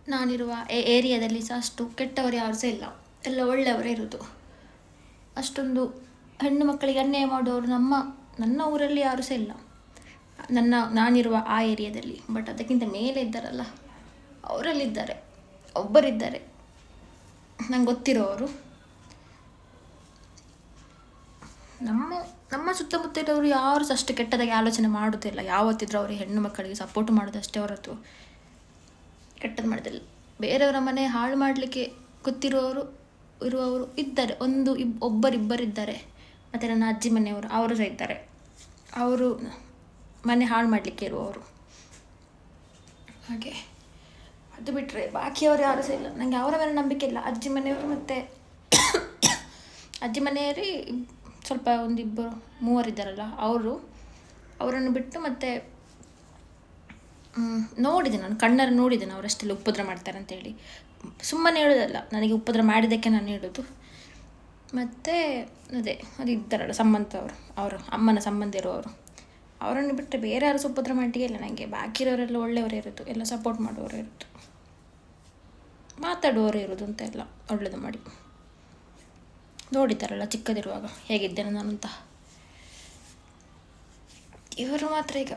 ನಾನಿರುವ ಏರಿಯಾದಲ್ಲಿ ಸಹ ಅಷ್ಟು ಕೆಟ್ಟವರು ಯಾರು ಸಹ ಇಲ್ಲ, ಎಲ್ಲ ಒಳ್ಳೆಯವರೇ ಇರೋದು. ಅಷ್ಟೊಂದು ಹೆಣ್ಣು ಮಕ್ಕಳಿಗೆ ಅನ್ಯಾಯ ಮಾಡುವವರು ನನ್ನ ಊರಲ್ಲಿ ಯಾರೂ ಸಹ ಇಲ್ಲ, ನಾನಿರುವ ಆ ಏರಿಯಾದಲ್ಲಿ. ಬಟ್ ಅದಕ್ಕಿಂತ ಮೇಲೆ ಇದ್ದಾರಲ್ಲ, ಅವರಲ್ಲಿದ್ದಾರೆ, ಒಬ್ಬರಿದ್ದಾರೆ ನಂಗೆ ಗೊತ್ತಿರೋರು. ನಮ್ಮ ಸುತ್ತಮುತ್ತ ಇರೋರು ಯಾರು ಸಹ ಅಷ್ಟು ಕೆಟ್ಟದಾಗಿ ಆಲೋಚನೆ ಮಾಡೋದಿಲ್ಲ. ಯಾವತ್ತಿದ್ರೂ ಅವ್ರಿಗೆ ಹೆಣ್ಣು ಮಕ್ಕಳಿಗೆ ಸಪೋರ್ಟ್ ಮಾಡೋದಷ್ಟೇ ಹೊರತು ಕೆಟ್ಟದ್ದು ಮಾಡೋದಿಲ್ಲ. ಬೇರೆಯವರ ಮನೆ ಹಾಳು ಮಾಡಲಿಕ್ಕೆ ಇರುವವರು ಇದ್ದಾರೆ, ಒಬ್ಬರಿಬ್ಬರಿದ್ದಾರೆ. ಮತ್ತು ನನ್ನ ಅಜ್ಜಿ ಮನೆಯವರು, ಅವರು ಸಹ ಇದ್ದಾರೆ. ಅವರು ಮನೆ ಹಾಳು ಮಾಡಲಿಕ್ಕೆ ಇರುವವರು. ಹಾಗೆ ಅದು ಬಿಟ್ಟರೆ ಬಾಕಿಯವರು ಯಾರು ಸಹ ಇಲ್ಲ. ನನಗೆ ಅವರ ಮೇಲೆ ನಂಬಿಕೆ ಇಲ್ಲ. ಅಜ್ಜಿ ಮನೆಯವರು ಮತ್ತು ಅಜ್ಜಿ ಮನೆಯವರೇ ಸ್ವಲ್ಪ ಒಂದಿಬ್ಬರು ಮೂವರಿದ್ದಾರಲ್ಲ, ಅವರನ್ನು ಬಿಟ್ಟು ಮತ್ತು ನೋಡಿದೆ, ನಾನು ಕಣ್ಣಾರೆ ನೋಡಿದ್ದೇನೆ ಅವರಷ್ಟೆಲ್ಲ ಉಪದ್ರ ಮಾಡ್ತಾರೆ ಅಂತೇಳಿ. ಸುಮ್ಮನೆ ಹೇಳೋದಲ್ಲ, ನನಗೆ ಉಪದ್ರ ಮಾಡಿದ್ದಕ್ಕೆ ನಾನು ಹೇಳೋದು. ಮತ್ತು ಅದು ಇದ್ದಾರಲ್ಲ ಅವರ ಅಮ್ಮನ ಸಂಬಂಧ ಇರುವವರು, ಅವರನ್ನು ಬಿಟ್ಟರೆ ಬೇರೆ ಯಾರು ಉಪದ್ರ ಮಾಡಿಯೇ ಇಲ್ಲ ನನಗೆ. ಬಾಕಿರೋರೆಲ್ಲ ಒಳ್ಳೆಯವರೇ ಇರೋದು, ಎಲ್ಲ ಸಪೋರ್ಟ್ ಮಾಡುವವರೇ ಇರೋದು, ಮಾತಾಡುವವರೇ ಇರೋದು ಅಂತ ಎಲ್ಲ ಒಳ್ಳೆಯದು ಮಾಡಿ. ನೋಡಿದ್ದಾರಲ್ಲ ಚಿಕ್ಕದಿರುವಾಗ ಹೇಗಿದ್ದೇನೆ ನಾನು ಅಂತ. ಇವರು ಮಾತ್ರ ಈಗ